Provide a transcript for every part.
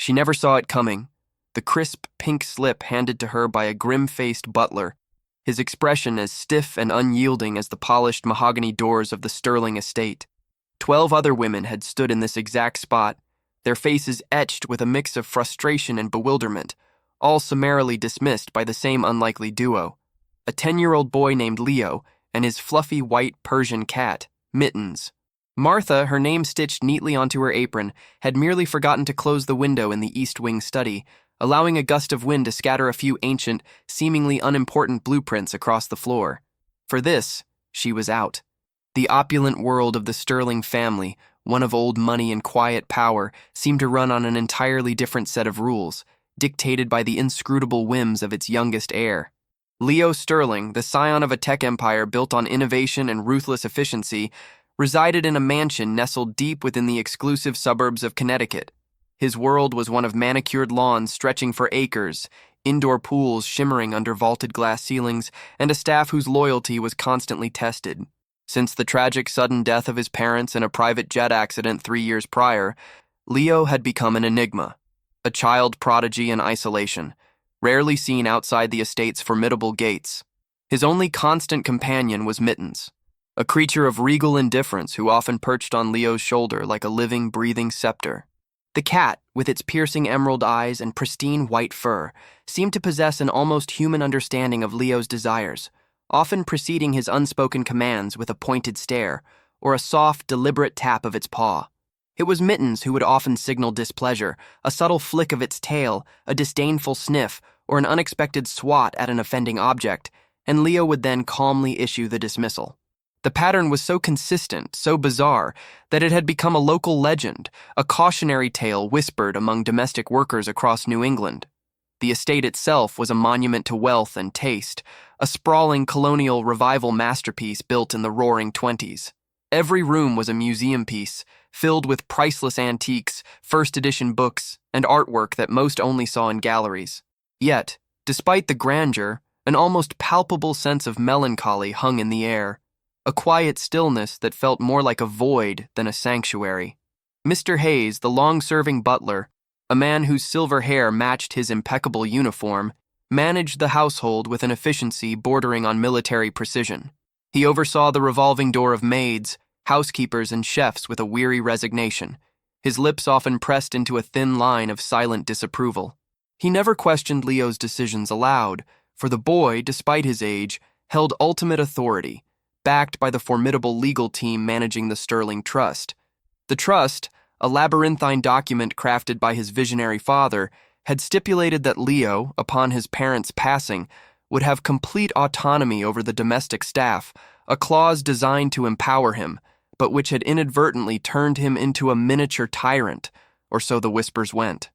She never saw it coming. The crisp pink slip handed to her by a grim-faced butler, his expression as stiff and unyielding as the polished mahogany doors of the Sterling estate. 12 other women had stood in this exact spot, their faces etched with a mix of frustration and bewilderment, all summarily dismissed by the same unlikely duo, a 10-year-old boy named Leo and his fluffy white Persian cat, Mittens. Martha, her name stitched neatly onto her apron, had merely forgotten to close the window in the East Wing study, allowing a gust of wind to scatter a few ancient, seemingly unimportant blueprints across the floor. For this, she was out. The opulent world of the Sterling family, one of old money and quiet power, seemed to run on an entirely different set of rules, dictated by the inscrutable whims of its youngest heir. Leo Sterling, the scion of a tech empire built on innovation and ruthless efficiency, resided in a mansion nestled deep within the exclusive suburbs of Connecticut. His world was one of manicured lawns stretching for acres, indoor pools shimmering under vaulted glass ceilings, and a staff whose loyalty was constantly tested. Since the tragic sudden death of his parents in a private jet accident 3 years prior, Leo had become an enigma, a child prodigy in isolation, rarely seen outside the estate's formidable gates. His only constant companion was Mittens, a creature of regal indifference who often perched on Leo's shoulder like a living, breathing scepter. The cat, with its piercing emerald eyes and pristine white fur, seemed to possess an almost human understanding of Leo's desires, often preceding his unspoken commands with a pointed stare or a soft, deliberate tap of its paw. It was Mittens who would often signal displeasure, a subtle flick of its tail, a disdainful sniff, or an unexpected swat at an offending object, and Leo would then calmly issue the dismissal. The pattern was so consistent, so bizarre, that it had become a local legend, a cautionary tale whispered among domestic workers across New England. The estate itself was a monument to wealth and taste, a sprawling colonial revival masterpiece built in the roaring 20s. Every room was a museum piece, filled with priceless antiques, first-edition books, and artwork that most only saw in galleries. Yet, despite the grandeur, an almost palpable sense of melancholy hung in the air, a quiet stillness that felt more like a void than a sanctuary. Mr. Hayes, the long-serving butler, a man whose silver hair matched his impeccable uniform, managed the household with an efficiency bordering on military precision. He oversaw the revolving door of maids, housekeepers, and chefs with a weary resignation, his lips often pressed into a thin line of silent disapproval. He never questioned Leo's decisions aloud, for the boy, despite his age, held ultimate authority, backed by the formidable legal team managing the Sterling Trust. The trust, a labyrinthine document crafted by his visionary father, had stipulated that Leo, upon his parents' passing, would have complete autonomy over the domestic staff, a clause designed to empower him, but which had inadvertently turned him into a miniature tyrant, or so the whispers went.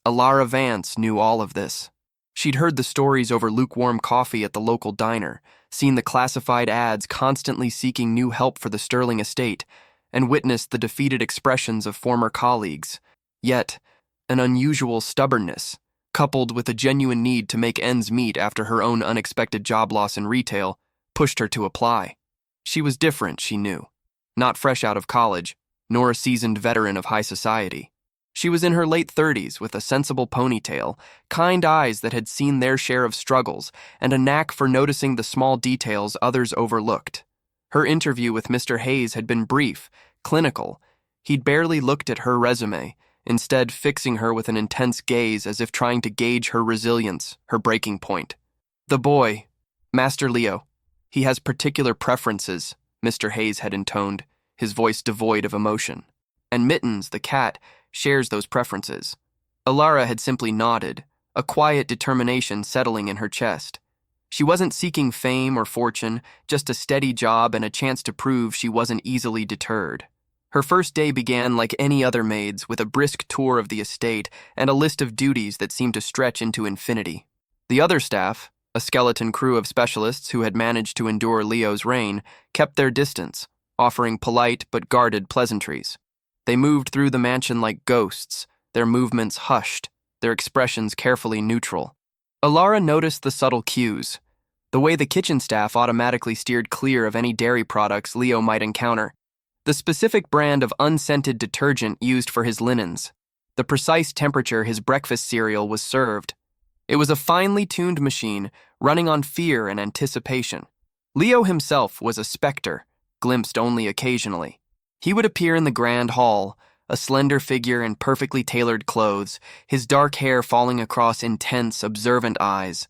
Elara Vance knew all of this. She'd heard the stories over lukewarm coffee at the local diner, seen the classified ads constantly seeking new help for the Sterling estate, and witnessed the defeated expressions of former colleagues. Yet, an unusual stubbornness, coupled with a genuine need to make ends meet after her own unexpected job loss in retail, pushed her to apply. She was different, she knew. Not fresh out of college, nor a seasoned veteran of high society. She was in her late 30s with a sensible ponytail, kind eyes that had seen their share of struggles, and a knack for noticing the small details others overlooked. Her interview with Mr. Hayes had been brief, clinical. He'd barely looked at her resume, instead fixing her with an intense gaze as if trying to gauge her resilience, her breaking point. The boy, Master Leo, he has particular preferences, Mr. Hayes had intoned, his voice devoid of emotion. And Mittens, the cat, shares those preferences. Elara had simply nodded, a quiet determination settling in her chest. She wasn't seeking fame or fortune, just a steady job and a chance to prove she wasn't easily deterred. Her first day began like any other maid's, with a brisk tour of the estate and a list of duties that seemed to stretch into infinity. The other staff, a skeleton crew of specialists who had managed to endure Leo's reign, kept their distance, offering polite but guarded pleasantries. They moved through the mansion like ghosts, their movements hushed, their expressions carefully neutral. Elara noticed the subtle cues, the way the kitchen staff automatically steered clear of any dairy products Leo might encounter, the specific brand of unscented detergent used for his linens, the precise temperature his breakfast cereal was served. It was a finely tuned machine running on fear and anticipation. Leo himself was a specter, glimpsed only occasionally. He would appear in the grand hall, a slender figure in perfectly tailored clothes, his dark hair falling across intense, observant eyes.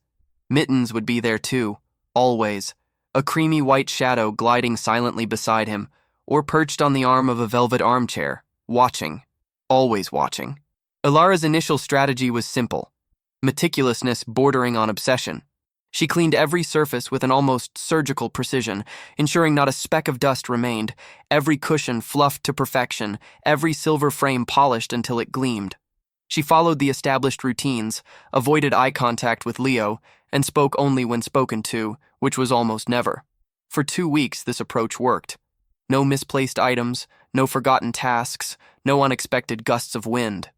Mittens would be there too, always, a creamy white shadow gliding silently beside him, or perched on the arm of a velvet armchair, watching, always watching. Elara's initial strategy was simple, meticulousness bordering on obsession. She cleaned every surface with an almost surgical precision, ensuring not a speck of dust remained, every cushion fluffed to perfection, every silver frame polished until it gleamed. She followed the established routines, avoided eye contact with Leo, and spoke only when spoken to, which was almost never. For 2 weeks, this approach worked. No misplaced items, no forgotten tasks, no unexpected gusts of wind.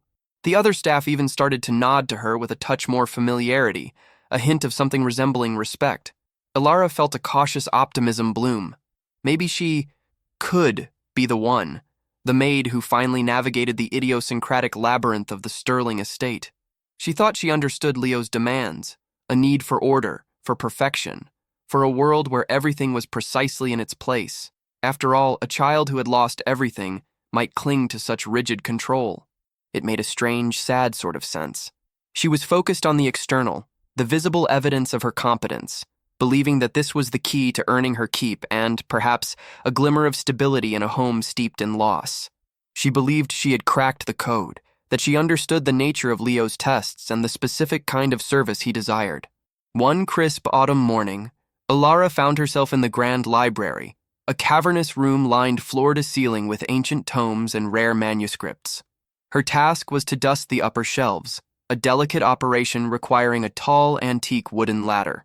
The other staff even started to nod to her with a touch more familiarity, a hint of something resembling respect. Elara felt a cautious optimism bloom. Maybe she could be the one, the maid who finally navigated the idiosyncratic labyrinth of the Sterling estate. She thought she understood Leo's demands, a need for order, for perfection, for a world where everything was precisely in its place. After all, a child who had lost everything might cling to such rigid control. It made a strange, sad sort of sense. She was focused on the external, the visible evidence of her competence, believing that this was the key to earning her keep and, perhaps, a glimmer of stability in a home steeped in loss. She believed she had cracked the code, that she understood the nature of Leo's tests and the specific kind of service he desired. One crisp autumn morning, Elara found herself in the grand library, a cavernous room lined floor to ceiling with ancient tomes and rare manuscripts. Her task was to dust the upper shelves, a delicate operation requiring a tall, antique wooden ladder.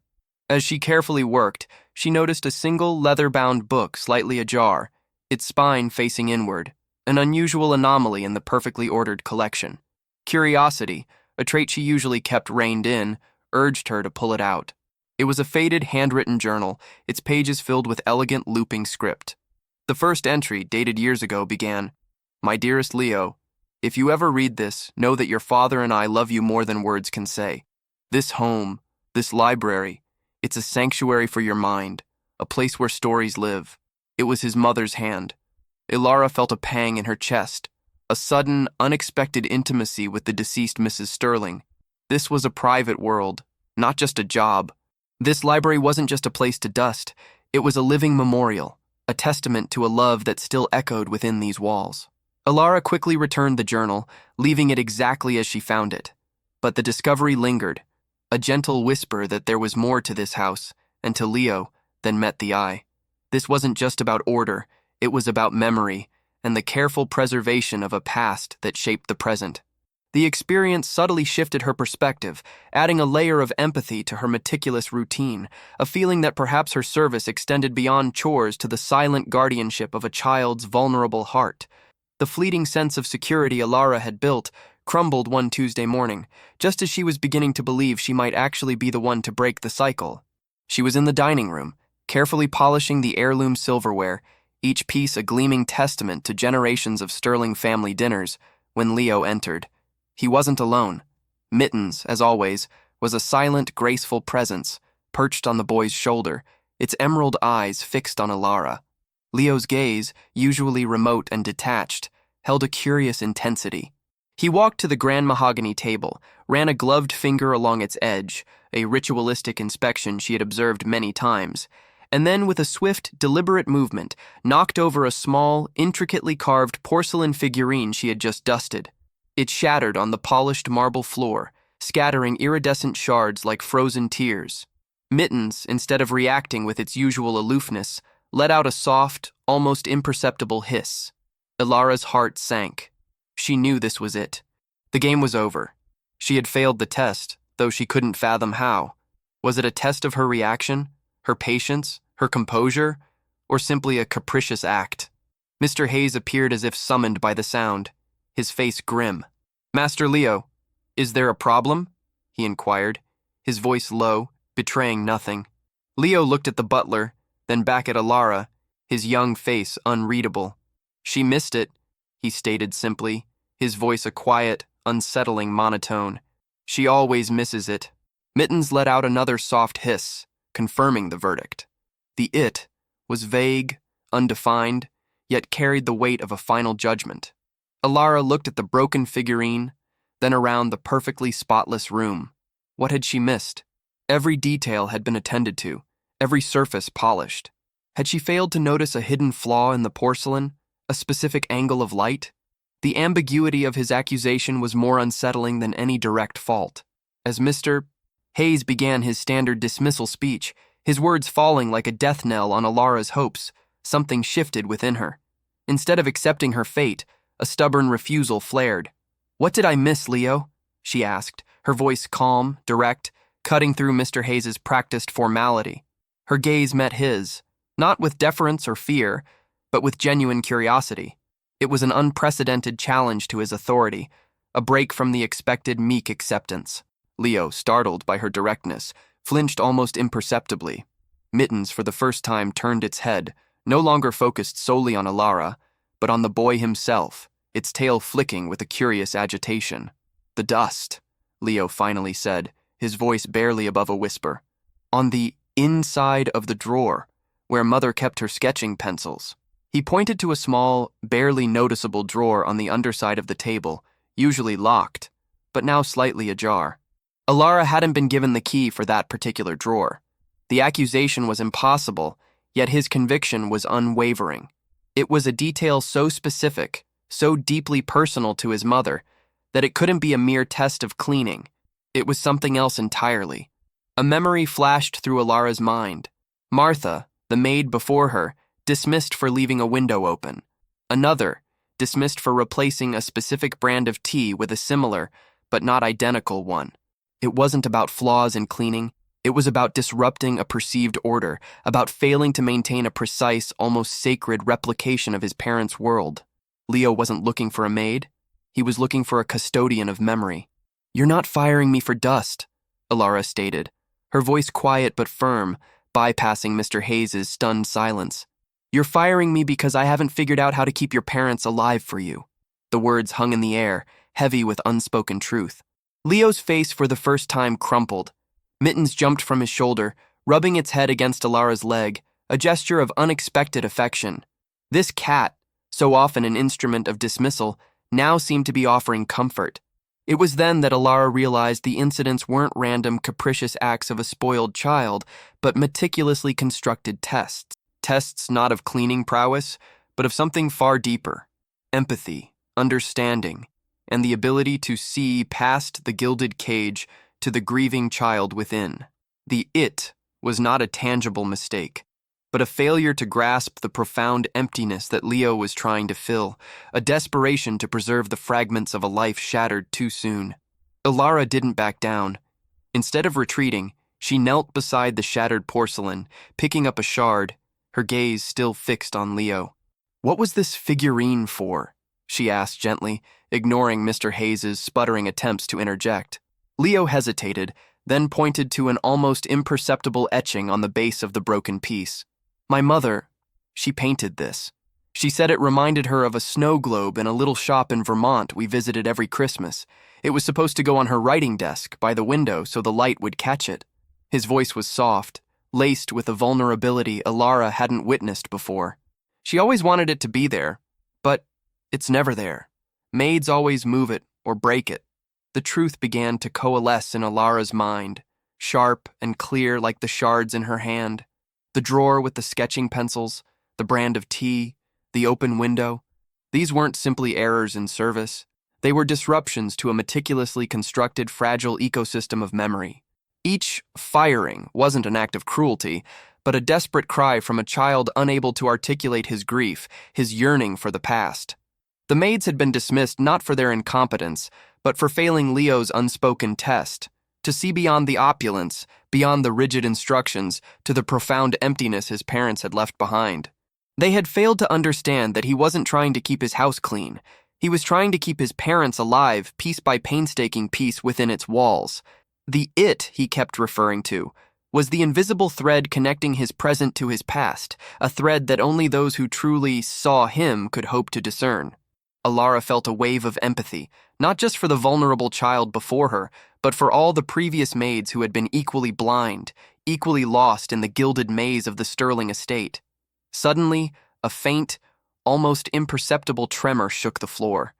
As she carefully worked, she noticed a single leather-bound book slightly ajar, its spine facing inward, an unusual anomaly in the perfectly ordered collection. Curiosity, a trait she usually kept reined in, urged her to pull it out. It was a faded, handwritten journal, its pages filled with elegant looping script. The first entry, dated years ago, began, "My dearest Leo, if you ever read this, know that your father and I love you more than words can say. This home, this library, it's a sanctuary for your mind, a place where stories live." It was his mother's hand. Elara felt a pang in her chest, a sudden, unexpected intimacy with the deceased Mrs. Sterling. This was a private world, not just a job. This library wasn't just a place to dust, it was a living memorial, a testament to a love that still echoed within these walls. Elara quickly returned the journal, leaving it exactly as she found it. But the discovery lingered, a gentle whisper that there was more to this house, and to Leo, than met the eye. This wasn't just about order, it was about memory, and the careful preservation of a past that shaped the present. The experience subtly shifted her perspective, adding a layer of empathy to her meticulous routine, a feeling that perhaps her service extended beyond chores to the silent guardianship of a child's vulnerable heart. The fleeting sense of security Elara had built crumbled one Tuesday morning, just as she was beginning to believe she might actually be the one to break the cycle. She was in the dining room, carefully polishing the heirloom silverware, each piece a gleaming testament to generations of Sterling family dinners, when Leo entered. He wasn't alone. Mittens, as always, was a silent, graceful presence, perched on the boy's shoulder, its emerald eyes fixed on Elara. Leo's gaze, usually remote and detached, held a curious intensity. He walked to the grand mahogany table, ran a gloved finger along its edge, a ritualistic inspection she had observed many times, and then with a swift, deliberate movement, knocked over a small, intricately carved porcelain figurine she had just dusted. It shattered on the polished marble floor, scattering iridescent shards like frozen tears. Mittens, instead of reacting with its usual aloofness, let out a soft, almost imperceptible hiss. Elara's heart sank. She knew this was it. The game was over. She had failed the test, though she couldn't fathom how. Was it a test of her reaction, her patience, her composure, or simply a capricious act? Mr. Hayes appeared as if summoned by the sound, his face grim. "Master Leo, is there a problem?" he inquired, his voice low, betraying nothing. Leo looked at the butler, then back at Elara, his young face unreadable. "She missed it," he stated simply, his voice a quiet, unsettling monotone. She always misses it. Mittens let out another soft hiss, confirming the verdict. The it was vague, undefined, yet carried the weight of a final judgment. Elara looked at the broken figurine, then around the perfectly spotless room. What had she missed? Every detail had been attended to, every surface polished. Had she failed to notice a hidden flaw in the porcelain, a specific angle of light? The ambiguity of his accusation was more unsettling than any direct fault. As Mr. Hayes began his standard dismissal speech, his words falling like a death knell on Elara's hopes, something shifted within her. Instead of accepting her fate, a stubborn refusal flared. "What did I miss, Leo?" she asked, her voice calm, direct, cutting through Mr. Hayes's practiced formality. Her gaze met his, not with deference or fear, but with genuine curiosity. It was an unprecedented challenge to his authority, a break from the expected meek acceptance. Leo, startled by her directness, flinched almost imperceptibly. Mittens, for the first time, turned its head, no longer focused solely on Elara, but on the boy himself, its tail flicking with a curious agitation. "The dust," Leo finally said, his voice barely above a whisper. "On the inside of the drawer, where Mother kept her sketching pencils." He pointed to a small, barely noticeable drawer on the underside of the table, usually locked, but now slightly ajar. Elara hadn't been given the key for that particular drawer. The accusation was impossible, yet his conviction was unwavering. It was a detail so specific, so deeply personal to his mother, that it couldn't be a mere test of cleaning. It was something else entirely. A memory flashed through Elara's mind. Martha, the maid before her, dismissed for leaving a window open. Another, dismissed for replacing a specific brand of tea with a similar, but not identical one. It wasn't about flaws in cleaning. It was about disrupting a perceived order, about failing to maintain a precise, almost sacred replication of his parents' world. Leo wasn't looking for a maid. He was looking for a custodian of memory. "You're not firing me for dust," Elara stated, her voice quiet but firm, bypassing Mr. Hayes's stunned silence. "You're firing me because I haven't figured out how to keep your parents alive for you." The words hung in the air, heavy with unspoken truth. Leo's face for the first time crumpled. Mittens jumped from his shoulder, rubbing its head against Elara's leg, a gesture of unexpected affection. This cat, so often an instrument of dismissal, now seemed to be offering comfort. It was then that Elara realized the incidents weren't random, capricious acts of a spoiled child, but meticulously constructed tests. Tests not of cleaning prowess, but of something far deeper: empathy, understanding, and the ability to see past the gilded cage to the grieving child within. The it was not a tangible mistake, but a failure to grasp the profound emptiness that Leo was trying to fill, a desperation to preserve the fragments of a life shattered too soon. Elara didn't back down. Instead of retreating, she knelt beside the shattered porcelain, picking up a shard, her gaze still fixed on Leo. "What was this figurine for?" she asked gently, ignoring Mr. Hayes's sputtering attempts to interject. Leo hesitated, then pointed to an almost imperceptible etching on the base of the broken piece. "My mother, she painted this. She said it reminded her of a snow globe in a little shop in Vermont we visited every Christmas. It was supposed to go on her writing desk by the window so the light would catch it." His voice was soft, laced with a vulnerability Elara hadn't witnessed before. "She always wanted it to be there, but it's never there. Maids always move it or break it." The truth began to coalesce in Elara's mind, sharp and clear like the shards in her hand. The drawer with the sketching pencils, the brand of tea, the open window. These weren't simply errors in service. They were disruptions to a meticulously constructed, fragile ecosystem of memory. Each firing wasn't an act of cruelty, but a desperate cry from a child unable to articulate his grief, his yearning for the past. The maids had been dismissed not for their incompetence, but for failing Leo's unspoken test, to see beyond the opulence, beyond the rigid instructions, to the profound emptiness his parents had left behind. They had failed to understand that he wasn't trying to keep his house clean. He was trying to keep his parents alive, piece by painstaking piece within its walls. The it he kept referring to was the invisible thread connecting his present to his past, a thread that only those who truly saw him could hope to discern. Elara felt a wave of empathy, not just for the vulnerable child before her, but for all the previous maids who had been equally blind, equally lost in the gilded maze of the Sterling estate. Suddenly, a faint, almost imperceptible tremor shook the floor.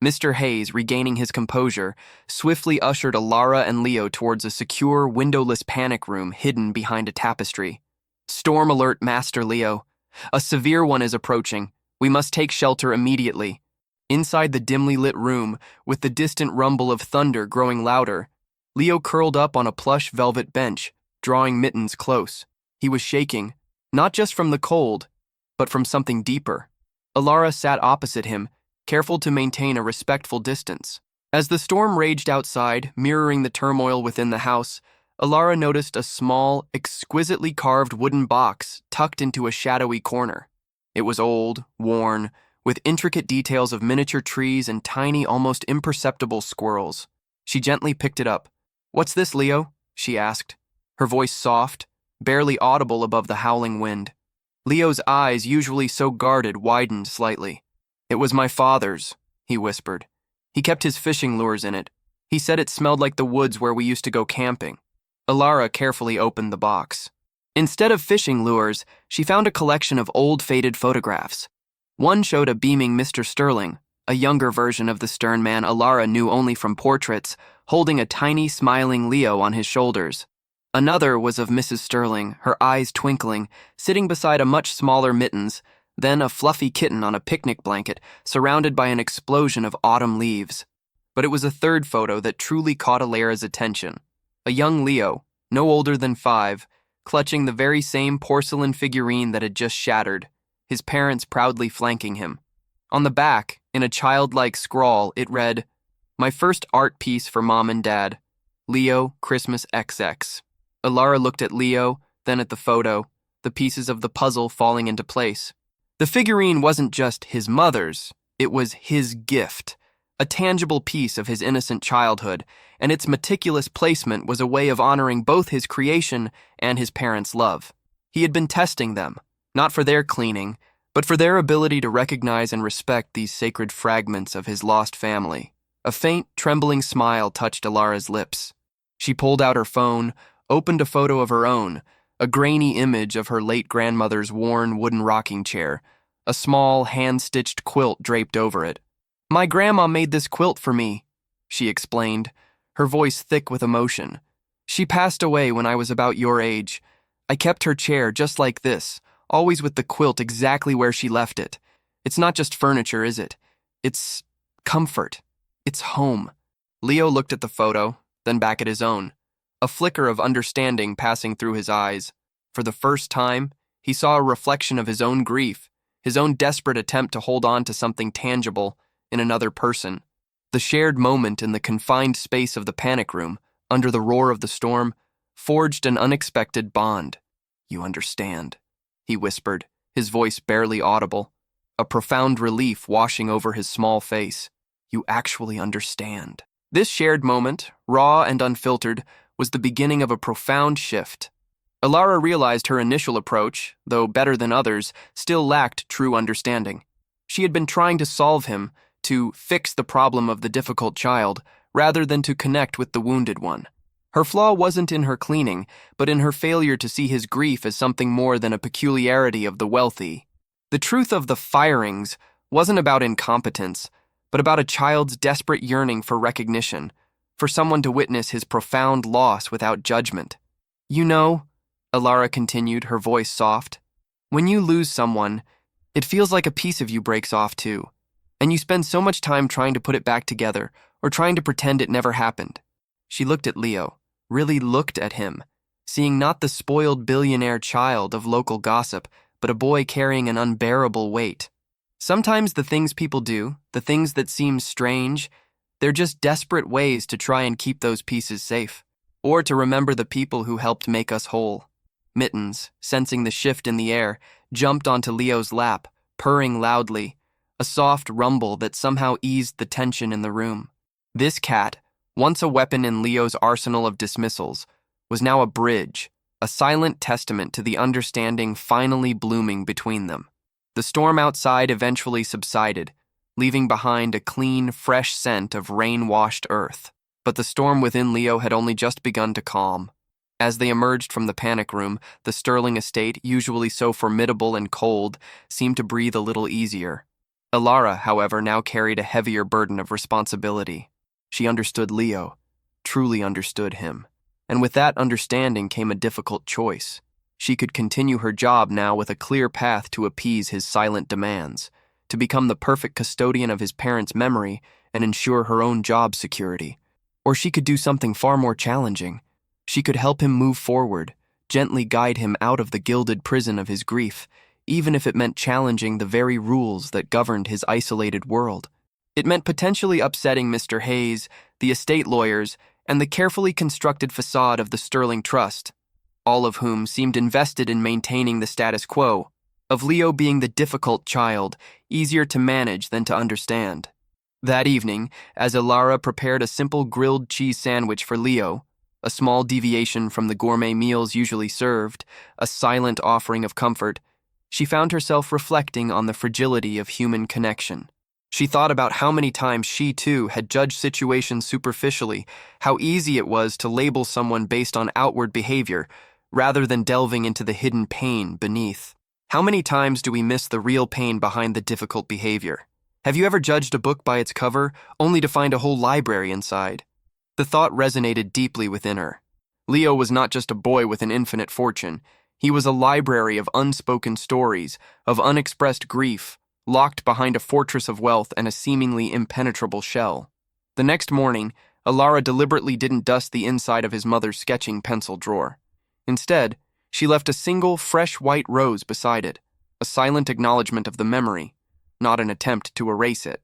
Mr. Hayes, regaining his composure, swiftly ushered Elara and Leo towards a secure, windowless panic room hidden behind a tapestry. "Storm alert, Master Leo. A severe one is approaching. We must take shelter immediately." Inside the dimly lit room, with the distant rumble of thunder growing louder, Leo curled up on a plush velvet bench, drawing mittens close. He was shaking, not just from the cold, but from something deeper. Elara sat opposite him, careful to maintain a respectful distance. As the storm raged outside, mirroring the turmoil within the house, Elara noticed a small, exquisitely carved wooden box tucked into a shadowy corner. It was old, worn, with intricate details of miniature trees and tiny, almost imperceptible squirrels. She gently picked it up. "What's this, Leo?" she asked, her voice soft, barely audible above the howling wind. Leo's eyes, usually so guarded, widened slightly. "It was my father's," he whispered. "He kept his fishing lures in it. He said it smelled like the woods where we used to go camping." Elara carefully opened the box. Instead of fishing lures, she found a collection of old, faded photographs. One showed a beaming Mr. Sterling, a younger version of the stern man Elara knew only from portraits, holding a tiny, smiling Leo on his shoulders. Another was of Mrs. Sterling, her eyes twinkling, sitting beside a much smaller Mittens, then a fluffy kitten on a picnic blanket, surrounded by an explosion of autumn leaves. But it was a third photo that truly caught Elara's attention. A young Leo, no older than 5, clutching the very same porcelain figurine that had just shattered, his parents proudly flanking him. On the back, in a childlike scrawl, it read, "My first art piece for Mom and Dad. Leo, Christmas XX." Elara looked at Leo, then at the photo, the pieces of the puzzle falling into place. The figurine wasn't just his mother's, it was his gift, a tangible piece of his innocent childhood, and its meticulous placement was a way of honoring both his creation and his parents' love. He had been testing them, not for their cleaning, but for their ability to recognize and respect these sacred fragments of his lost family. A faint, trembling smile touched Elara's lips. She pulled out her phone, opened a photo of her own, a grainy image of her late grandmother's worn wooden rocking chair, a small, hand-stitched quilt draped over it. "My grandma made this quilt for me," she explained, her voice thick with emotion. "She passed away when I was about your age. I kept her chair just like this, always with the quilt exactly where she left it. It's not just furniture, is it? It's comfort. It's home." Leo looked at the photo, then back at his own, a flicker of understanding passing through his eyes. For the first time, he saw a reflection of his own grief, his own desperate attempt to hold on to something tangible in another person. The shared moment in the confined space of the panic room, under the roar of the storm, forged an unexpected bond. "You understand," he whispered, his voice barely audible, a profound relief washing over his small face. "You actually understand." This shared moment, raw and unfiltered, was the beginning of a profound shift. Elara realized her initial approach, though better than others, still lacked true understanding. She had been trying to solve him, to fix the problem of the difficult child, rather than to connect with the wounded one. Her flaw wasn't in her cleaning, but in her failure to see his grief as something more than a peculiarity of the wealthy. The truth of the firings wasn't about incompetence, but about a child's desperate yearning for recognition, for someone to witness his profound loss without judgment. "You know," Elara continued, her voice soft, "when you lose someone, it feels like a piece of you breaks off too, and you spend so much time trying to put it back together, or trying to pretend it never happened." She looked at Leo, really looked at him, seeing not the spoiled billionaire child of local gossip, but a boy carrying an unbearable weight. Sometimes the things people do, the things that seem strange, they're just desperate ways to try and keep those pieces safe, or to remember the people who helped make us whole. Mittens, sensing the shift in the air, jumped onto Leo's lap, purring loudly, a soft rumble that somehow eased the tension in the room. This cat, once a weapon in Leo's arsenal of dismissals, was now a bridge, a silent testament to the understanding finally blooming between them. The storm outside eventually subsided, leaving behind a clean, fresh scent of rain-washed earth. But the storm within Leo had only just begun to calm. As they emerged from the panic room, the Sterling estate, usually so formidable and cold, seemed to breathe a little easier. Elara, however, now carried a heavier burden of responsibility. She understood Leo, truly understood him. And with that understanding came a difficult choice. She could continue her job now with a clear path to appease his silent demands, to become the perfect custodian of his parents' memory and ensure her own job security. Or she could do something far more challenging. She could help him move forward, gently guide him out of the gilded prison of his grief, even if it meant challenging the very rules that governed his isolated world. It meant potentially upsetting Mr. Hayes, the estate lawyers, and the carefully constructed facade of the Sterling Trust, all of whom seemed invested in maintaining the status quo, of Leo being the difficult child, easier to manage than to understand. That evening, as Elara prepared a simple grilled cheese sandwich for Leo, a small deviation from the gourmet meals usually served, a silent offering of comfort, she found herself reflecting on the fragility of human connection. She thought about how many times she, too, had judged situations superficially, how easy it was to label someone based on outward behavior, rather than delving into the hidden pain beneath. How many times do we miss the real pain behind the difficult behavior? Have you ever judged a book by its cover, only to find a whole library inside? The thought resonated deeply within her. Leo was not just a boy with an infinite fortune. He was a library of unspoken stories, of unexpressed grief, locked behind a fortress of wealth and a seemingly impenetrable shell. The next morning, Elara deliberately didn't dust the inside of his mother's sketching pencil drawer. Instead, she left a single, fresh white rose beside it, a silent acknowledgement of the memory, not an attempt to erase it.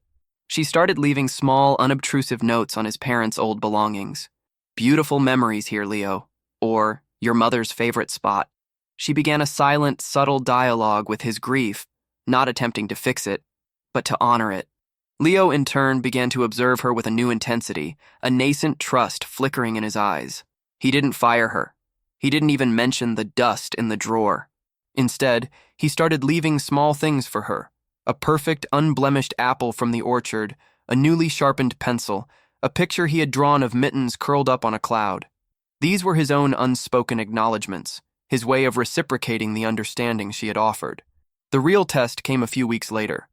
She started leaving small, unobtrusive notes on his parents' old belongings. "Beautiful memories here, Leo," or "your mother's favorite spot." She began a silent, subtle dialogue with his grief, not attempting to fix it, but to honor it. Leo, in turn, began to observe her with a new intensity, a nascent trust flickering in his eyes. He didn't fire her. He didn't even mention the dust in the drawer. Instead, he started leaving small things for her. A perfect, unblemished apple from the orchard, a newly sharpened pencil, a picture he had drawn of Mittens curled up on a cloud. These were his own unspoken acknowledgments, his way of reciprocating the understanding she had offered. The real test came a few weeks later.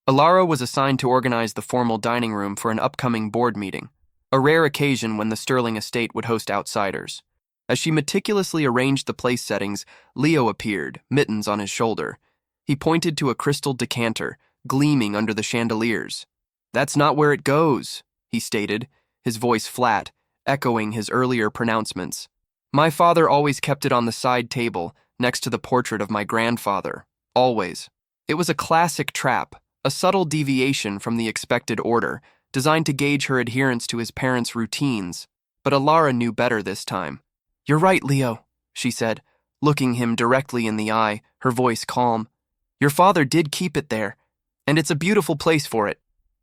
Elara was assigned to organize the formal dining room for an upcoming board meeting, a rare occasion when the Sterling estate would host outsiders. As she meticulously arranged the place settings, Leo appeared, Mittens on his shoulder. He pointed to a crystal decanter, gleaming under the chandeliers. "That's not where it goes," he stated, his voice flat, echoing his earlier pronouncements. "My father always kept it on the side table, next to the portrait of my grandfather. Always." It was a classic trap, a subtle deviation from the expected order, designed to gauge her adherence to his parents' routines. But Elara knew better this time. "You're right, Leo," she said, looking him directly in the eye, her voice calm. "Your father did keep it there, and it's a beautiful place for it.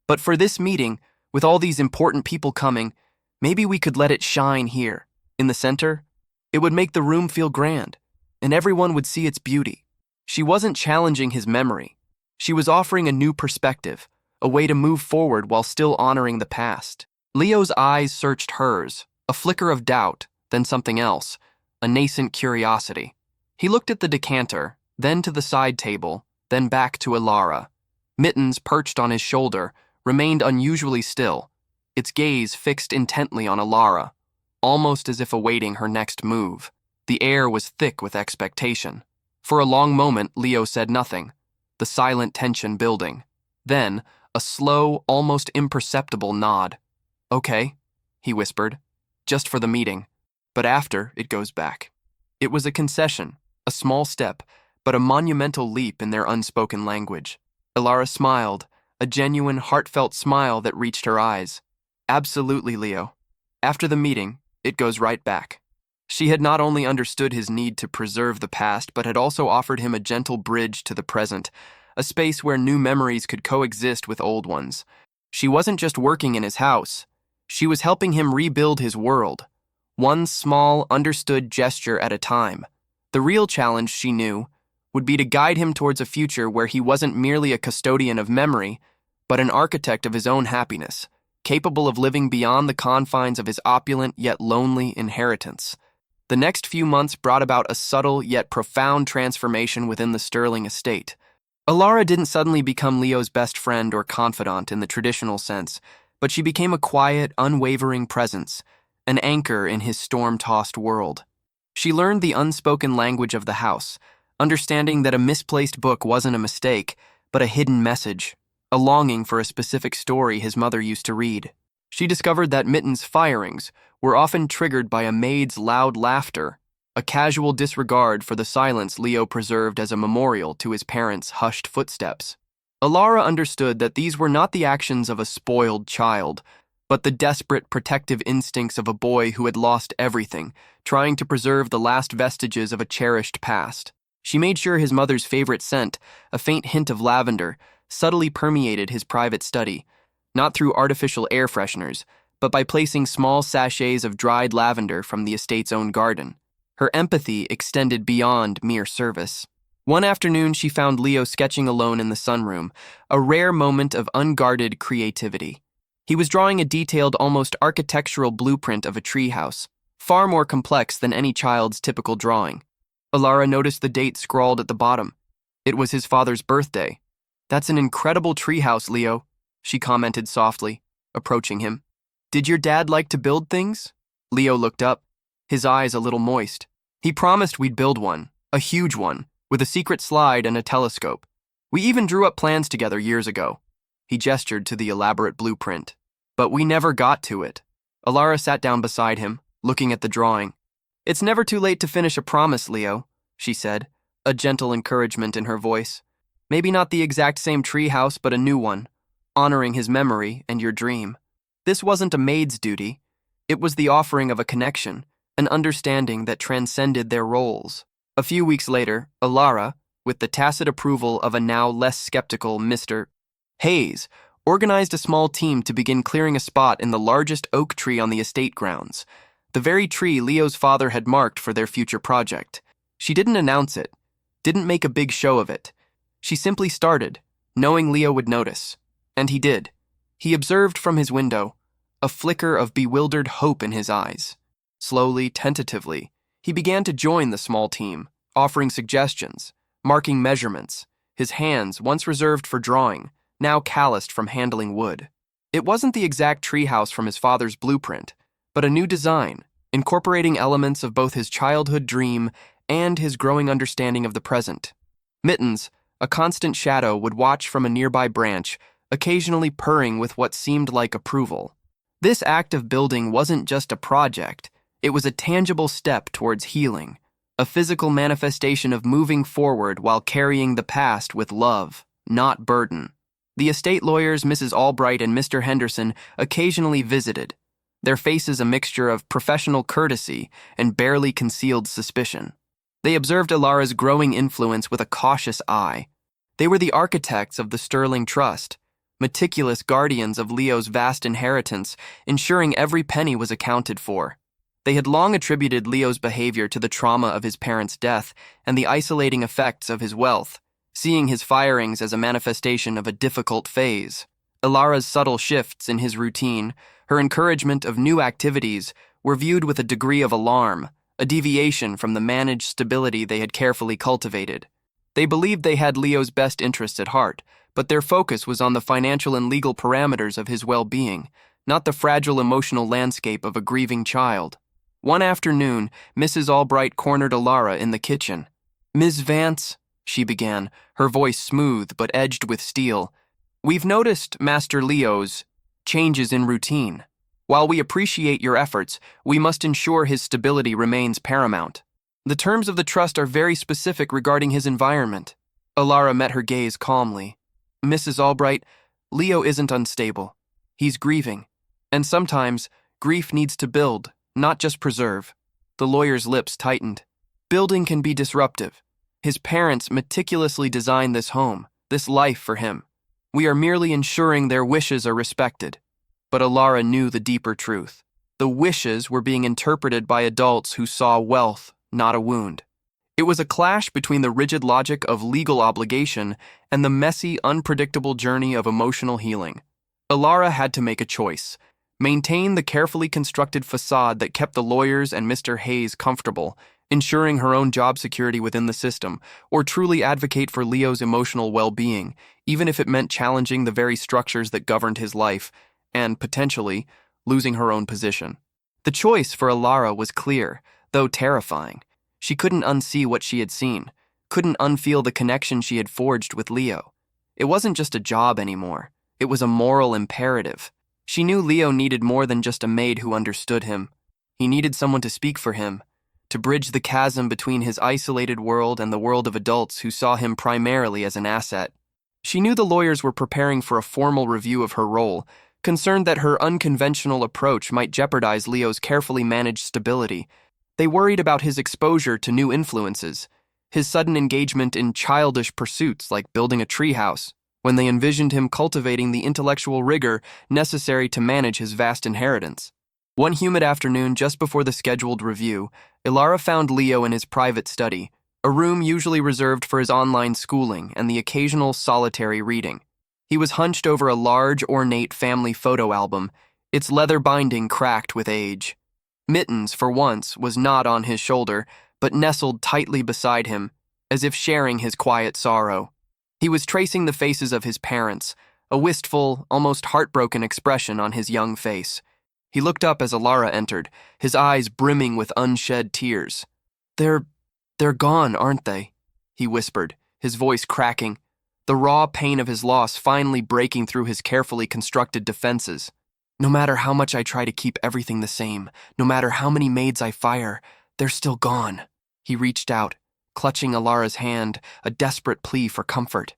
But for this meeting, with all these important people coming, maybe we could let it shine here, in the center. It would make the room feel grand, and everyone would see its beauty." She wasn't challenging his memory. She was offering a new perspective, a way to move forward while still honoring the past. Leo's eyes searched hers, a flicker of doubt, then something else, a nascent curiosity. He looked at the decanter, then to the side table, then back to Elara. Mittens, perched on his shoulder, remained unusually still, its gaze fixed intently on Elara, almost as if awaiting her next move. The air was thick with expectation. For a long moment, Leo said nothing, the silent tension building. Then, a slow, almost imperceptible nod. "Okay," he whispered, "just for the meeting. But after, it goes back." It was a concession, a small step, but a monumental leap in their unspoken language. Elara smiled, a genuine, heartfelt smile that reached her eyes. "Absolutely, Leo. After the meeting, it goes right back." She had not only understood his need to preserve the past, but had also offered him a gentle bridge to the present, a space where new memories could coexist with old ones. She wasn't just working in his house. She was helping him rebuild his world, one small, understood gesture at a time. The real challenge, she knew, would be to guide him towards a future where he wasn't merely a custodian of memory, but an architect of his own happiness, capable of living beyond the confines of his opulent yet lonely inheritance. The next few months brought about a subtle yet profound transformation within the Sterling estate. Elara didn't suddenly become Leo's best friend or confidant in the traditional sense, but she became a quiet, unwavering presence, an anchor in his storm-tossed world. She learned the unspoken language of the house, understanding that a misplaced book wasn't a mistake, but a hidden message, a longing for a specific story his mother used to read. She discovered that Mitten's firings were often triggered by a maid's loud laughter, a casual disregard for the silence Leo preserved as a memorial to his parents' hushed footsteps. Elara understood that these were not the actions of a spoiled child, but the desperate protective instincts of a boy who had lost everything, trying to preserve the last vestiges of a cherished past. She made sure his mother's favorite scent, a faint hint of lavender, subtly permeated his private study, not through artificial air fresheners, but by placing small sachets of dried lavender from the estate's own garden. Her empathy extended beyond mere service. One afternoon, she found Leo sketching alone in the sunroom, a rare moment of unguarded creativity. He was drawing a detailed, almost architectural blueprint of a treehouse, far more complex than any child's typical drawing. Elara noticed the date scrawled at the bottom. It was his father's birthday. "That's an incredible treehouse, Leo," she commented softly, approaching him. "Did your dad like to build things?" Leo looked up, his eyes a little moist. "He promised we'd build one, a huge one, with a secret slide and a telescope. We even drew up plans together years ago." He gestured to the elaborate blueprint. "But we never got to it." Elara sat down beside him, looking at the drawing. "It's never too late to finish a promise, Leo," she said, a gentle encouragement in her voice. "Maybe not the exact same treehouse, but a new one, honoring his memory and your dream. This wasn't a maid's duty. It was the offering of a connection, an understanding that transcended their roles." A few weeks later, Elara, with the tacit approval of a now less skeptical Mr. Hayes, organized a small team to begin clearing a spot in the largest oak tree on the estate grounds, the very tree Leo's father had marked for their future project. She didn't announce it, didn't make a big show of it. She simply started, knowing Leo would notice. And he did. He observed from his window, a flicker of bewildered hope in his eyes. Slowly, tentatively, he began to join the small team, offering suggestions, marking measurements, his hands, once reserved for drawing, now calloused from handling wood. It wasn't the exact treehouse from his father's blueprint, but a new design, incorporating elements of both his childhood dream and his growing understanding of the present. Mittens, a constant shadow, would watch from a nearby branch, occasionally purring with what seemed like approval. This act of building wasn't just a project, it was a tangible step towards healing, a physical manifestation of moving forward while carrying the past with love, not burden. The estate lawyers, Mrs. Albright and Mr. Henderson, occasionally visited, their faces a mixture of professional courtesy and barely concealed suspicion. They observed Elara's growing influence with a cautious eye. They were the architects of the Sterling Trust, meticulous guardians of Leo's vast inheritance, ensuring every penny was accounted for. They had long attributed Leo's behavior to the trauma of his parents' death and the isolating effects of his wealth, seeing his firings as a manifestation of a difficult phase. Elara's subtle shifts in his routine, her encouragement of new activities, were viewed with a degree of alarm, a deviation from the managed stability they had carefully cultivated. They believed they had Leo's best interests at heart, but their focus was on the financial and legal parameters of his well-being, not the fragile emotional landscape of a grieving child. One afternoon, Mrs. Albright cornered Elara in the kitchen. "Ms. Vance," she began, her voice smooth but edged with steel, "we've noticed Master Leo's changes in routine. While we appreciate your efforts, we must ensure his stability remains paramount. The terms of the trust are very specific regarding his environment." Elara met her gaze calmly. "Mrs. Albright, Leo isn't unstable. He's grieving. And sometimes, grief needs to build, not just preserve." The lawyer's lips tightened. "Building can be disruptive. His parents meticulously designed this home, this life for him. We are merely ensuring their wishes are respected." But Elara knew the deeper truth. The wishes were being interpreted by adults who saw wealth, not a wound. It was a clash between the rigid logic of legal obligation and the messy, unpredictable journey of emotional healing. Elara had to make a choice: maintain the carefully constructed facade that kept the lawyers and Mr. Hayes comfortable, ensuring her own job security within the system, or truly advocate for Leo's emotional well-being, even if it meant challenging the very structures that governed his life and, potentially, losing her own position. The choice for Elara was clear, though terrifying. She couldn't unsee what she had seen, couldn't unfeel the connection she had forged with Leo. It wasn't just a job anymore. It was a moral imperative. She knew Leo needed more than just a maid who understood him. He needed someone to speak for him, to bridge the chasm between his isolated world and the world of adults who saw him primarily as an asset. She knew the lawyers were preparing for a formal review of her role, concerned that her unconventional approach might jeopardize Leo's carefully managed stability. They worried about his exposure to new influences, his sudden engagement in childish pursuits like building a treehouse, when they envisioned him cultivating the intellectual rigor necessary to manage his vast inheritance. One humid afternoon just before the scheduled review, Elara found Leo in his private study, a room usually reserved for his online schooling and the occasional solitary reading. He was hunched over a large, ornate family photo album, its leather binding cracked with age. Mittens, for once, was not on his shoulder, but nestled tightly beside him, as if sharing his quiet sorrow. He was tracing the faces of his parents, a wistful, almost heartbroken expression on his young face. He looked up as Elara entered, his eyes brimming with unshed tears. They're gone, aren't they?" he whispered, his voice cracking, the raw pain of his loss finally breaking through his carefully constructed defenses. "No matter how much I try to keep everything the same, no matter how many maids I fire, they're still gone." He reached out, clutching Elara's hand, a desperate plea for comfort.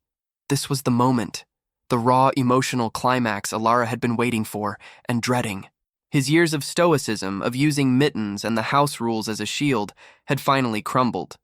This was the moment, the raw emotional climax Elara had been waiting for and dreading. His years of stoicism, of using mittens and the house rules as a shield, had finally crumbled.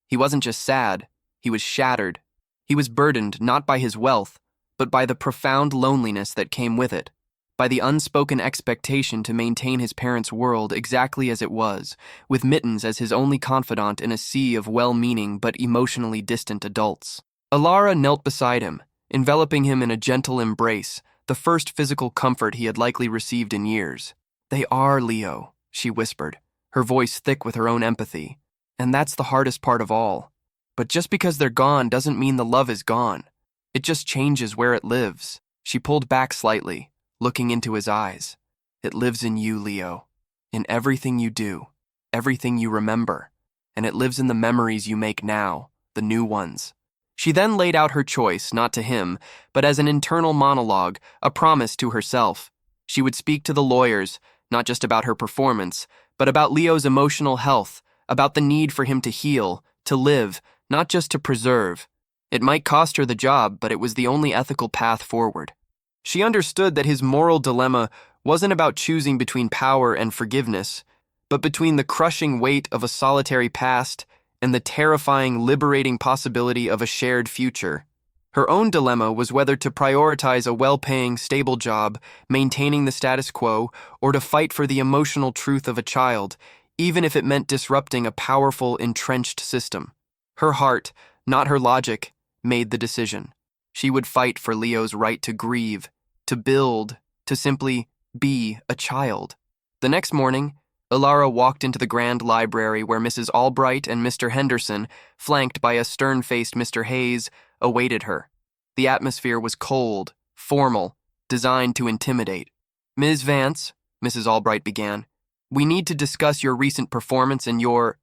He wasn't just sad, he was shattered. He was burdened not by his wealth, but by the profound loneliness that came with it, by the unspoken expectation to maintain his parents' world exactly as it was, with Mittens as his only confidant in a sea of well-meaning but emotionally distant adults. Elara knelt beside him, enveloping him in a gentle embrace, the first physical comfort he had likely received in years. "They are, Leo," she whispered, her voice thick with her own empathy. "And that's the hardest part of all. But just because they're gone doesn't mean the love is gone. It just changes where it lives." She pulled back slightly, looking into his eyes. "It lives in you, Leo, in everything you do, everything you remember, and it lives in the memories you make now, the new ones." She then laid out her choice, not to him, but as an internal monologue, a promise to herself. She would speak to the lawyers, not just about her performance, but about Leo's emotional health, about the need for him to heal, to live, not just to preserve. It might cost her the job, but it was the only ethical path forward. She understood that his moral dilemma wasn't about choosing between power and forgiveness, but between the crushing weight of a solitary past and the terrifying, liberating possibility of a shared future. Her own dilemma was whether to prioritize a well-paying, stable job, maintaining the status quo, or to fight for the emotional truth of a child, even if it meant disrupting a powerful, entrenched system. Her heart, not her logic, made the decision. She would fight for Leo's right to grieve, to build, to simply be a child. The next morning, Elara walked into the grand library where Mrs. Albright and Mr. Henderson, flanked by a stern-faced Mr. Hayes, awaited her. The atmosphere was cold, formal, designed to intimidate. "Ms. Vance," Mrs. Albright began, "we need to discuss your recent performance and your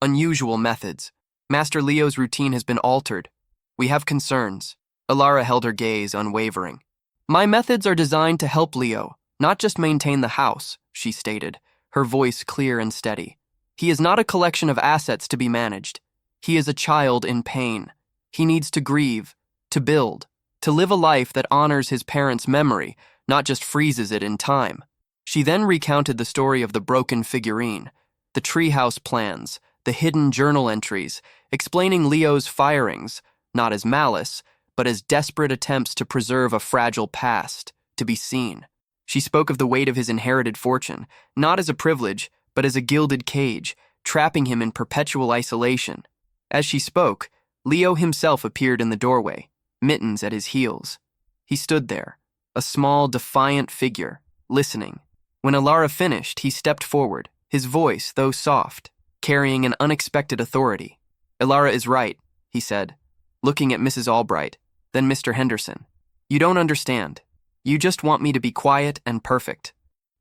unusual methods. Master Leo's routine has been altered. We have concerns." Elara held her gaze unwavering. "My methods are designed to help Leo, not just maintain the house," she stated, her voice clear and steady. "He is not a collection of assets to be managed. He is a child in pain. He needs to grieve, to build, to live a life that honors his parents' memory, not just freezes it in time." She then recounted the story of the broken figurine, the treehouse plans, the hidden journal entries, explaining Leo's firings, not as malice, but as desperate attempts to preserve a fragile past, to be seen. She spoke of the weight of his inherited fortune, not as a privilege, but as a gilded cage, trapping him in perpetual isolation. As she spoke, Leo himself appeared in the doorway, Mittens at his heels. He stood there, a small, defiant figure, listening. When Elara finished, he stepped forward, his voice, though soft, carrying an unexpected authority. "Elara is right," he said, looking at Mrs. Albright, then Mr. Henderson. "You don't understand. You just want me to be quiet and perfect.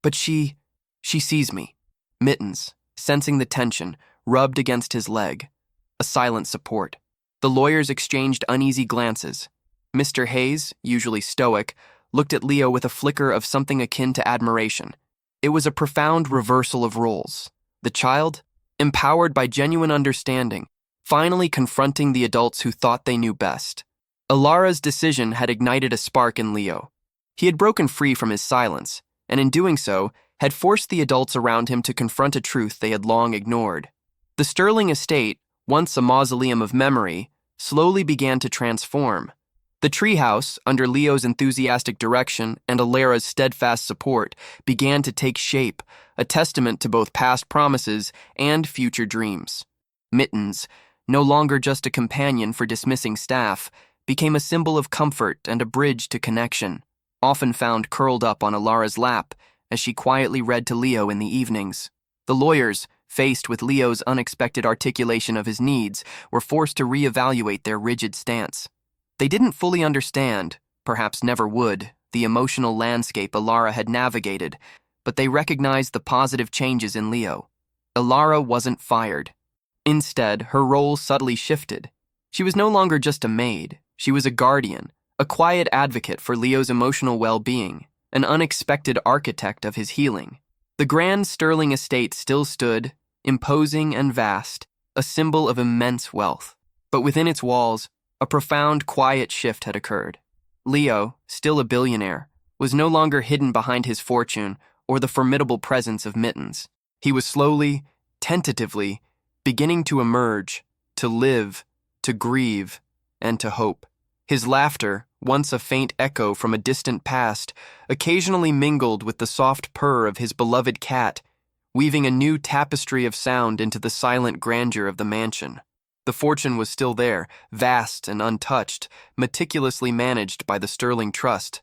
But she sees me." Mittens, sensing the tension, rubbed against his leg, a silent support. The lawyers exchanged uneasy glances. Mr. Hayes, usually stoic, looked at Leo with a flicker of something akin to admiration. It was a profound reversal of roles. The child, empowered by genuine understanding, finally confronting the adults who thought they knew best. Elara's decision had ignited a spark in Leo. He had broken free from his silence, and in doing so, had forced the adults around him to confront a truth they had long ignored. The Sterling estate, once a mausoleum of memory, slowly began to transform. The treehouse, under Leo's enthusiastic direction and Elara's steadfast support, began to take shape, a testament to both past promises and future dreams. Mittens, no longer just a companion for dismissing staff, became a symbol of comfort and a bridge to connection, often found curled up on Elara's lap as she quietly read to Leo in the evenings. The lawyers, faced with Leo's unexpected articulation of his needs, were forced to reevaluate their rigid stance. They didn't fully understand, perhaps never would, the emotional landscape Elara had navigated, but they recognized the positive changes in Leo. Elara wasn't fired. Instead, her role subtly shifted. She was no longer just a maid. She was a guardian, a quiet advocate for Leo's emotional well-being, an unexpected architect of his healing. The grand Sterling estate still stood, imposing and vast, a symbol of immense wealth. But within its walls, a profound, quiet shift had occurred. Leo, still a billionaire, was no longer hidden behind his fortune or the formidable presence of Mittens. He was slowly, tentatively, beginning to emerge, to live, to grieve, and to hope. His laughter, once a faint echo from a distant past, occasionally mingled with the soft purr of his beloved cat, weaving a new tapestry of sound into the silent grandeur of the mansion. The fortune was still there, vast and untouched, meticulously managed by the Sterling Trust,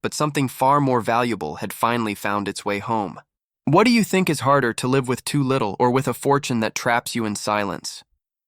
but something far more valuable had finally found its way home. What do you think is harder, to live with too little or with a fortune that traps you in silence?